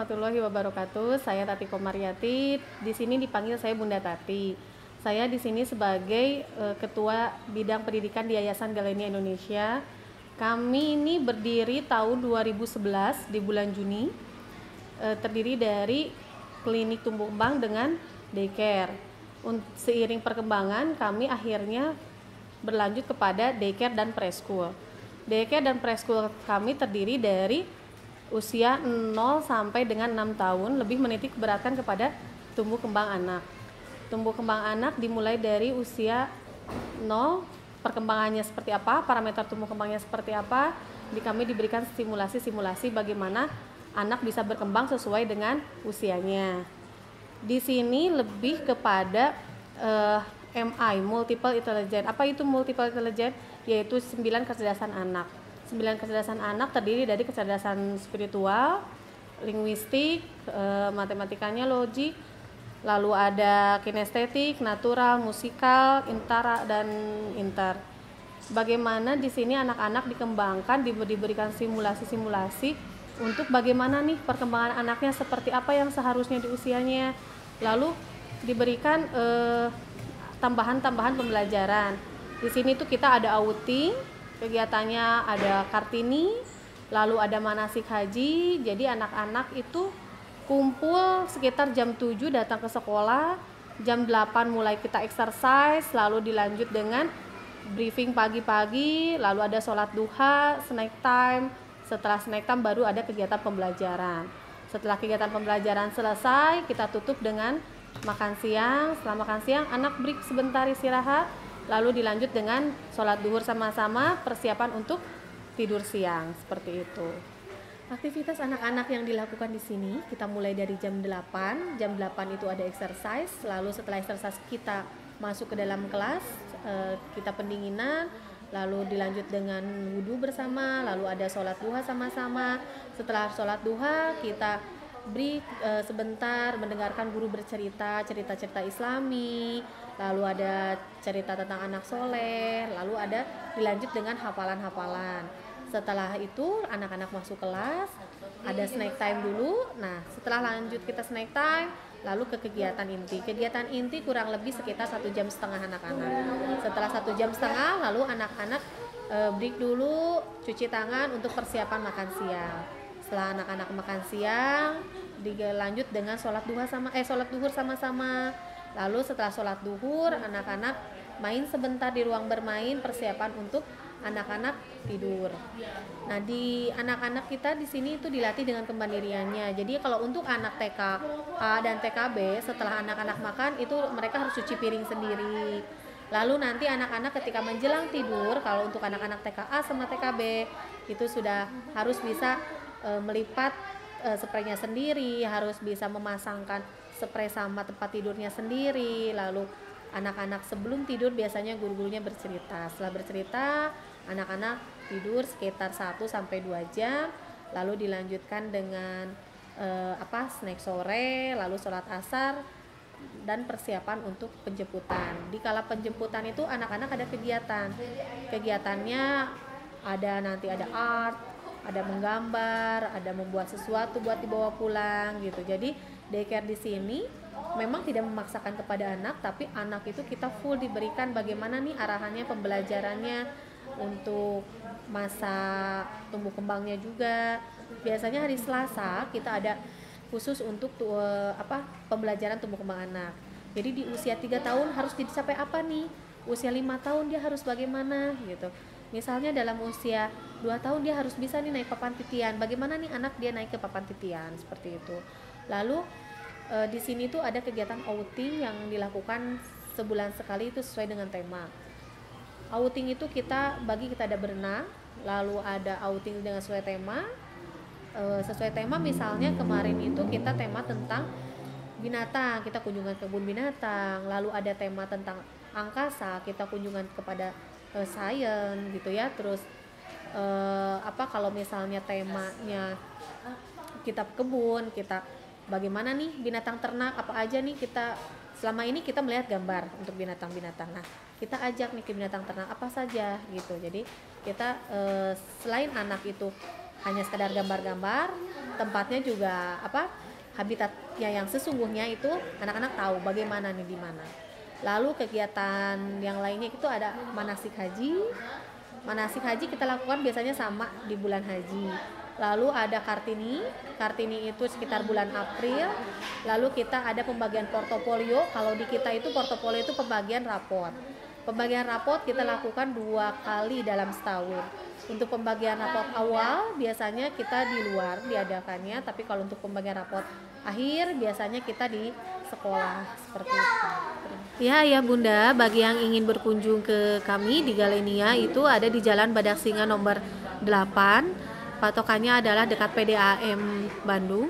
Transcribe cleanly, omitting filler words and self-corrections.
warahmatullahi wabarakatuh. Saya Tati Komariati. Di sini dipanggil saya Bunda Tati. Saya di sini sebagai Ketua Bidang Pendidikan di Yayasan Galenia Indonesia. Kami ini berdiri tahun 2011 di bulan Juni. Terdiri dari klinik tumbuh kembang dengan daycare. Seiring perkembangan, kami akhirnya berlanjut kepada daycare dan preschool. Daycare dan preschool kami terdiri dari usia 0 sampai dengan 6 tahun, lebih menitik beratkan kepada tumbuh kembang anak. Tumbuh kembang anak dimulai dari usia 0, perkembangannya seperti apa, parameter tumbuh kembangnya seperti apa, kami diberikan simulasi-simulasi bagaimana anak bisa berkembang sesuai dengan usianya. Di sini lebih kepada MI, Multiple Intelligence. Apa itu Multiple Intelligence? Yaitu 9 kecerdasan anak. 9 kecerdasan anak terdiri dari kecerdasan spiritual, linguistik, matematikanya logik, lalu ada kinestetik, natural, musikal, intara, dan inter. Bagaimana di sini anak-anak dikembangkan, diberikan simulasi-simulasi untuk bagaimana nih perkembangan anaknya, seperti apa yang seharusnya di usianya. Lalu diberikan tambahan-tambahan pembelajaran. Di sini tuh kita ada outing, kegiatannya ada Kartini, lalu ada manasik haji. Jadi anak-anak itu kumpul sekitar jam 7 datang ke sekolah, jam 8 mulai kita exercise, lalu dilanjut dengan briefing pagi-pagi, lalu ada sholat duha, snack time. Setelah snack time baru ada kegiatan pembelajaran. Setelah kegiatan pembelajaran selesai, kita tutup dengan makan siang. Setelah makan siang, anak break sebentar istirahat, lalu dilanjut dengan sholat duhur sama-sama, persiapan untuk tidur siang, seperti itu. Aktivitas anak-anak yang dilakukan di sini, kita mulai dari jam 8. Jam 8 itu ada exercise, lalu setelah exercise kita masuk ke dalam kelas, kita pendinginan, lalu dilanjut dengan wudhu bersama, lalu ada sholat duha sama-sama. Setelah sholat duha, kita break sebentar mendengarkan guru bercerita, cerita-cerita Islami, lalu ada cerita tentang anak soleh, lalu ada dilanjut dengan hafalan-hafalan. Setelah itu anak-anak masuk kelas, ada snack time dulu. Nah, setelah lanjut kita snack time, lalu ke kegiatan inti. Kegiatan inti kurang lebih sekitar 1,5 jam anak-anak. Setelah 1,5 jam, lalu anak-anak break dulu, cuci tangan untuk persiapan makan siang. Setelah anak-anak makan siang, dilanjut dengan sholat duhur sama-sama. Lalu setelah sholat duhur, anak-anak main sebentar di ruang bermain, persiapan untuk anak-anak tidur. Nah, di anak-anak kita di sini itu dilatih dengan kemandiriannya. Jadi kalau untuk anak TK A dan TKB, setelah anak-anak makan itu mereka harus cuci piring sendiri. Lalu nanti anak-anak ketika menjelang tidur, kalau untuk anak-anak TK A sama TKB itu sudah harus bisa melipat spraynya sendiri, harus bisa memasangkan spray sama tempat tidurnya sendiri. Lalu anak-anak sebelum tidur biasanya guru-gurunya bercerita. Setelah bercerita, anak-anak tidur sekitar 1-2 jam, lalu dilanjutkan dengan snack sore, lalu sholat asar dan persiapan untuk penjemputan. Di kala penjemputan itu anak-anak ada kegiatan. Kegiatannya nanti ada art, ada menggambar, ada membuat sesuatu buat dibawa pulang gitu. Jadi daycare di sini memang tidak memaksakan kepada anak, tapi anak itu kita full diberikan bagaimana nih arahannya, pembelajarannya untuk masa tumbuh kembangnya juga. Biasanya hari Selasa kita ada khusus untuk pembelajaran tumbuh kembang anak. Jadi di usia 3 tahun harus dicapai apa nih? Usia 5 tahun dia harus bagaimana gitu. Misalnya dalam usia 2 tahun dia harus bisa nih naik papan titian. Bagaimana nih anak dia naik ke papan titian, seperti itu. Lalu di sini tuh ada kegiatan outing yang dilakukan sebulan sekali, itu sesuai dengan tema. Outing itu kita ada berenang, lalu ada outing dengan sesuai tema. Sesuai tema, misalnya kemarin itu kita tema tentang binatang, kita kunjungan kebun binatang. Lalu ada tema tentang angkasa, kita kunjungan kepada sains gitu ya. Terus kalau misalnya temanya kita kebun, kita bagaimana nih binatang ternak apa aja nih, kita selama ini kita melihat gambar untuk binatang-binatang. Nah, kita ajak nih ke binatang ternak apa saja gitu. Jadi kita selain anak itu hanya sekedar gambar-gambar. Tempatnya juga habitatnya yang sesungguhnya itu anak-anak tahu bagaimana nih di mana. Lalu kegiatan yang lainnya itu ada manasik haji. Manasik haji kita lakukan biasanya sama di bulan haji. Lalu ada Kartini. Kartini itu sekitar bulan April. Lalu kita ada pembagian portofolio. Kalau di kita itu portofolio itu pembagian raport. Pembagian raport kita lakukan 2 kali dalam setahun. Untuk pembagian raport awal biasanya kita di luar diadakannya, tapi kalau untuk pembagian raport akhir biasanya kita di sekolah seperti itu. Ya Bunda, bagi yang ingin berkunjung ke kami di Galenia itu ada di Jalan Badak Singa nomor 8. Patokannya adalah dekat PDAM Bandung.